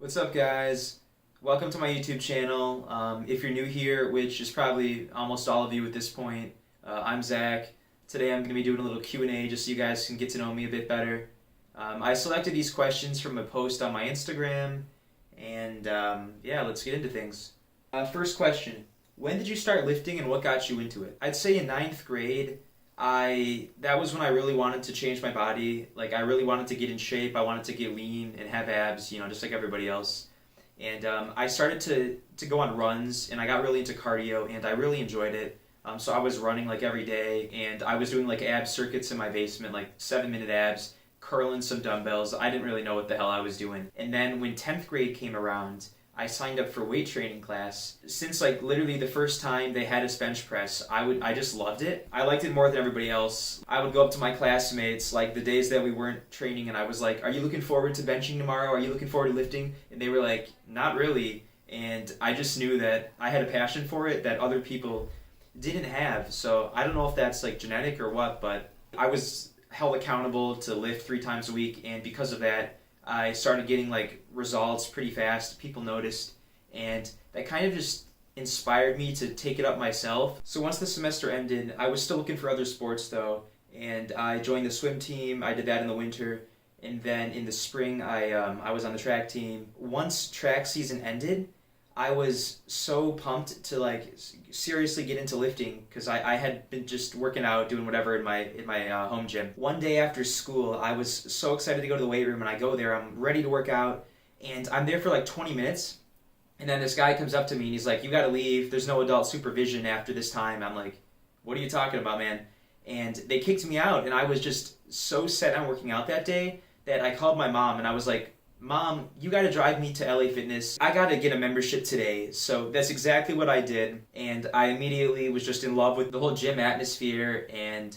What's up, guys? Welcome to my YouTube channel. If you're new here, which is probably almost all of you at this point, I'm Zach. Today I'm going to be doing a little Q&A just so you guys can get to know me a bit better. I selected these questions from a post on my Instagram, and yeah, let's get into things. First question: when did you start lifting, and what got you into it? I'd say in ninth grade. That was when I really wanted to change my body. Like, I really wanted to get in shape. I wanted to get lean and have abs, just like everybody else. And I started to go on runs, and I got really into cardio, and I really enjoyed it. So I was running like every day, and I was doing like ab circuits in my basement, like 7-minute abs, curling some dumbbells. I didn't really know what the hell I was doing. And then when 10th grade came around, I signed up for weight training class. Since like literally the first time they had us bench press, I just loved it. I liked it more than everybody else. I would go up to my classmates like the days that we weren't training, and I was like, "Are you looking forward to benching tomorrow? Are you looking forward to lifting?" And they were like, "Not really." And I just knew that I had a passion for it that other people didn't have. So I don't know if that's like genetic or what, but I was held accountable to lift 3 times a week, and because of that, I started getting like results pretty fast. People noticed, and that kind of just inspired me to take it up myself. So once the semester ended, I was still looking for other sports though, and I joined the swim team. I did that in the winter, and then in the spring, I was on the track team. Once track season ended, I was so pumped to like seriously get into lifting because I had been just working out, doing whatever in my home gym. One day after school, I was so excited to go to the weight room, and I go there. I'm ready to work out, and I'm there for like 20 minutes, and then this guy comes up to me and he's like, "You got to leave. There's no adult supervision after this time." I'm like, "What are you talking about, man?" And they kicked me out, and I was just so set on working out that day that I called my mom, and I was like, "Mom, you gotta drive me to LA Fitness. I gotta get a membership today." So that's exactly what I did. And I immediately was just in love with the whole gym atmosphere. And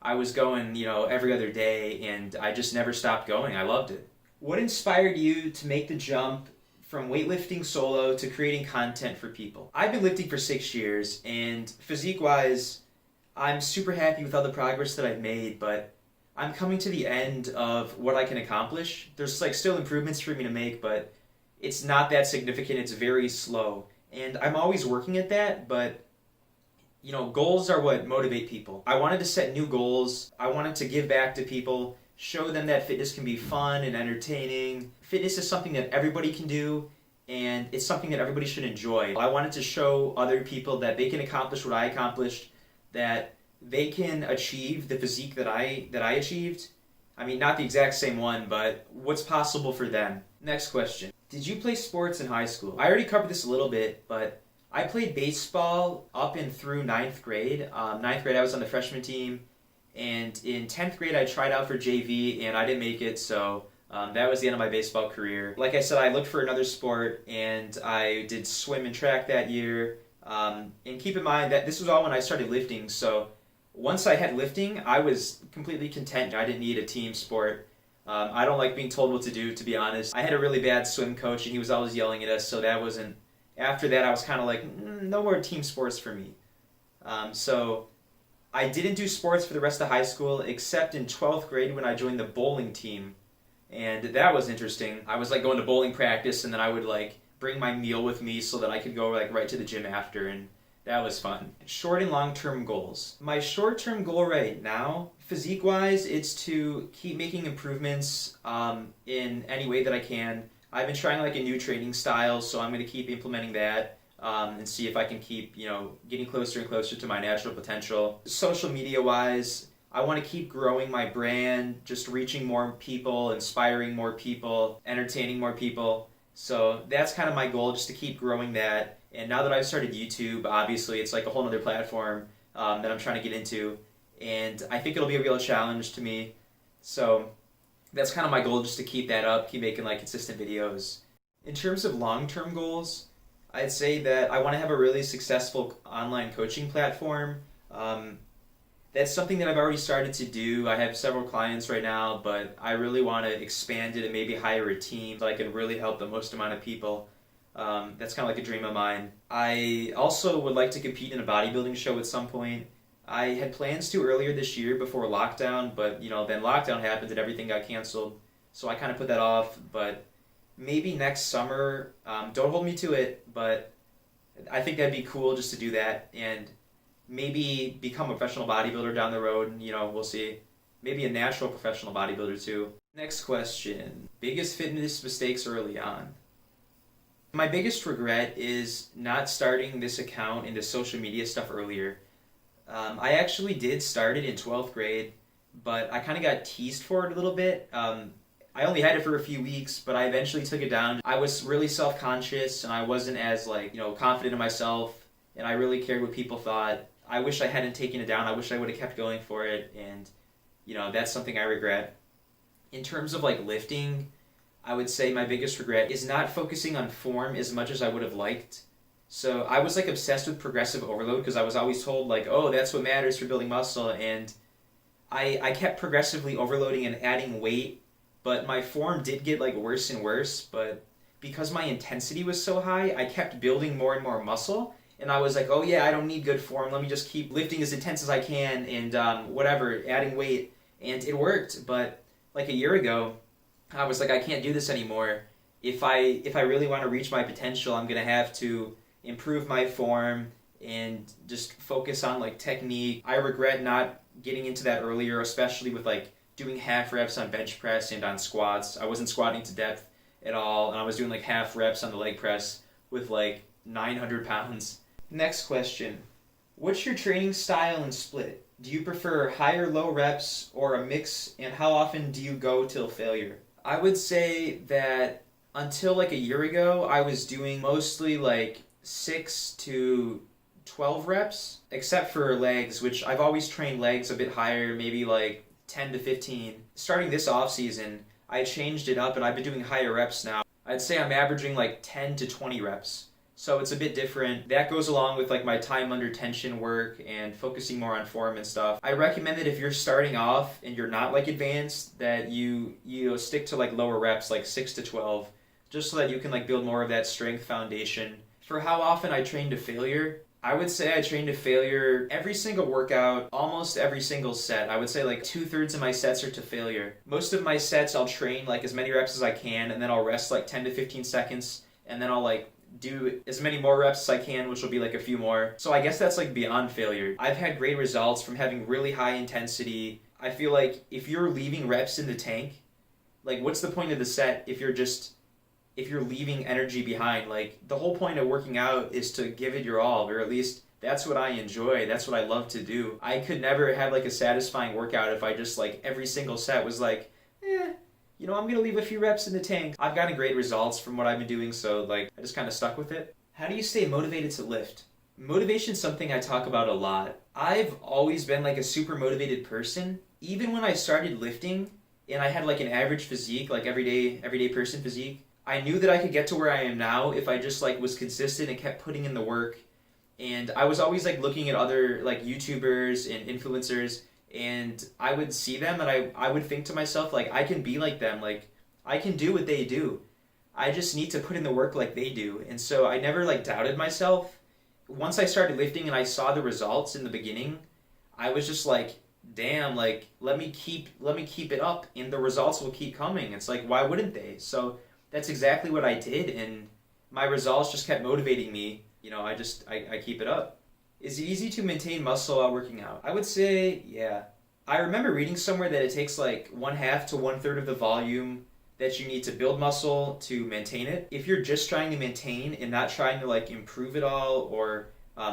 I was going, every other day. And I just never stopped going. I loved it. What inspired you to make the jump from weightlifting solo to creating content for people? I've been lifting for 6 years. And physique-wise, I'm super happy with all the progress that I've made. But I'm coming to the end of what I can accomplish. There's like still improvements for me to make, but it's not that significant. It's very slow. And I'm always working at that, but goals are what motivate people. I wanted to set new goals. I wanted to give back to people, show them that fitness can be fun and entertaining. Fitness is something that everybody can do, and it's something that everybody should enjoy. I wanted to show other people that they can accomplish what I accomplished, that they can achieve the physique that I achieved. I mean, not the exact same one, but what's possible for them. Next question. Did you play sports in high school? I already covered this a little bit, but I played baseball up and through ninth grade. Ninth grade, I was on the freshman team, and in 10th grade, I tried out for JV, and I didn't make it, so that was the end of my baseball career. Like I said, I looked for another sport, and I did swim and track that year. And keep in mind that this was all when I started lifting, so once I had lifting, I was completely content. I didn't need a team sport. I don't like being told what to do, to be honest. I had a really bad swim coach, and he was always yelling at us, so that wasn't... After that, I was kind of like, no more team sports for me. So I didn't do sports for the rest of high school, except in 12th grade when I joined the bowling team. And that was interesting. I was like going to bowling practice, and then I would like bring my meal with me so that I could go like right to the gym after, and that was fun. Short and long-term goals. My short-term goal right now, physique-wise, it's to keep making improvements in any way that I can. I've been trying like a new training style, so I'm going to keep implementing that and see if I can keep, getting closer and closer to my natural potential. Social media-wise, I want to keep growing my brand, just reaching more people, inspiring more people, entertaining more people. So that's kind of my goal, just to keep growing that. And now that I've started YouTube, obviously it's like a whole other platform that I'm trying to get into. And I think it'll be a real challenge to me. So that's kind of my goal, just to keep that up, keep making like consistent videos. In terms of long-term goals, I'd say that I want to have a really successful online coaching platform. That's something that I've already started to do. I have several clients right now, but I really want to expand it and maybe hire a team so I can really help the most amount of people. That's kind of like a dream of mine. I also would like to compete in a bodybuilding show at some point. I had plans to earlier this year before lockdown, but then lockdown happened and everything got canceled. So I kind of put that off, but maybe next summer. Don't hold me to it, but I think that'd be cool just to do that and maybe become a professional bodybuilder down the road. We'll see. Maybe a natural professional bodybuilder too. Next question. Biggest fitness mistakes early on? My biggest regret is not starting this account into social media stuff earlier. I actually did start it in 12th grade, but I kind of got teased for it a little bit. I only had it for a few weeks, but I eventually took it down. I was really self-conscious and I wasn't as confident in myself, and I really cared what people thought. I wish I hadn't taken it down. I wish I would have kept going for it, and that's something I regret. In terms of lifting, I would say my biggest regret is not focusing on form as much as I would have liked. So I was obsessed with progressive overload because I was always told oh, that's what matters for building muscle, and I kept progressively overloading and adding weight, but my form did get worse and worse. But because my intensity was so high, I kept building more and more muscle, and I was oh yeah, I don't need good form. Let me just keep lifting as intense as I can and whatever, adding weight, and it worked. But a year ago, I was I can't do this anymore. If I really want to reach my potential, I'm gonna have to improve my form and just focus on technique. I regret not getting into that earlier, especially with doing half reps on bench press and on squats. I wasn't squatting to depth at all, and I was doing half reps on the leg press with 900 pounds. Next question. What's your training style and split? Do you prefer high or low reps or a mix, and how often do you go till failure? I would say that until a year ago, I was doing mostly 6 to 12 reps, except for legs, which I've always trained legs a bit higher, maybe 10 to 15. Starting this off season, I changed it up and I've been doing higher reps now. I'd say I'm averaging 10 to 20 reps. So it's a bit different. That goes along with my time under tension work and focusing more on form and stuff. I recommend that if you're starting off and you're not advanced, that you stick to lower reps, 6 to 12, just so that you can build more of that strength foundation. For how often I train to failure, I would say I train to failure every single workout, almost every single set. I would say 2/3 of my sets are to failure. Most of my sets I'll train as many reps as I can, and then I'll rest 10 to 15 seconds, and then I'll do as many more reps as I can, which will be a few more. So I guess that's beyond failure. I've had great results from having really high intensity. I feel if you're leaving reps in the tank, what's the point of the set if you're leaving energy behind? The whole point of working out is to give it your all, or at least that's what I enjoy. That's what I love to do. I could never have a satisfying workout if I just every single set was I'm going to leave a few reps in the tank. I've gotten great results from what I've been doing, so I just kind of stuck with it. How do you stay motivated to lift? Motivation's something I talk about a lot. I've always been a super motivated person. Even when I started lifting and I had an average physique, everyday person physique, I knew that I could get to where I am now if I just was consistent and kept putting in the work. And I was always looking at other YouTubers and influencers, and I would see them and I would think to myself I can be like them, I can do what they do. I just need to put in the work like they do. And so I never doubted myself. Once I started lifting and I saw the results in the beginning, I was just damn, let me keep it up and the results will keep coming. It's why wouldn't they? So that's exactly what I did, and my results just kept motivating me. I keep it up. Is it easy to maintain muscle while working out? I would say, yeah. I remember reading somewhere that it takes 1/2 to 1/3 of the volume that you need to build muscle to maintain it. If you're just trying to maintain and not trying to improve it all or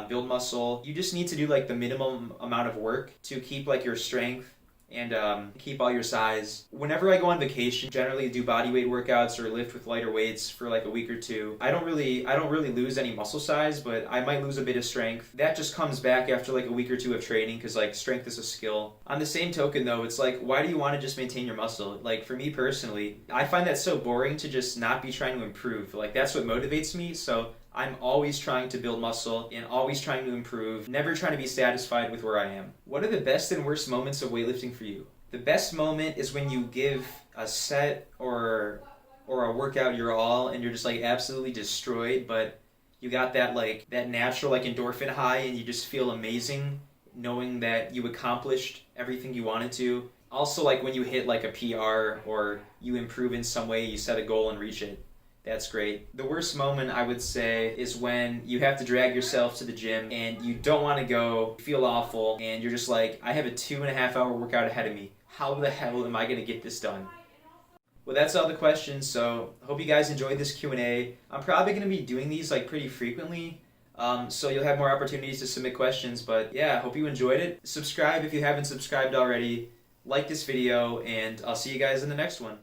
build muscle, you just need to do the minimum amount of work to keep your strength and keep all your size. Whenever I go on vacation, generally do body weight workouts or lift with lighter weights for a week or two. I don't really lose any muscle size, but I might lose a bit of strength. That just comes back after a week or two of training, because strength is a skill. On the same token though, it's why do you want to just maintain your muscle? For me personally, I find that so boring to just not be trying to improve. That's what motivates me. So I'm always trying to build muscle and always trying to improve, never trying to be satisfied with where I am. What are the best and worst moments of weightlifting for you? The best moment is when you give a set or a workout your all and you're just absolutely destroyed, but you got that that natural endorphin high and you just feel amazing knowing that you accomplished everything you wanted to. Also when you hit a PR or you improve in some way, you set a goal and reach it. That's great. The worst moment, I would say, is when you have to drag yourself to the gym and you don't want to go, you feel awful, and you're just like, I have a 2.5 hour workout ahead of me. How the hell am I going to get this done? Well, that's all the questions, so hope you guys enjoyed this Q&A. I'm probably going to be doing these like pretty frequently, so you'll have more opportunities to submit questions, but yeah, hope you enjoyed it. Subscribe if you haven't subscribed already, like this video, and I'll see you guys in the next one.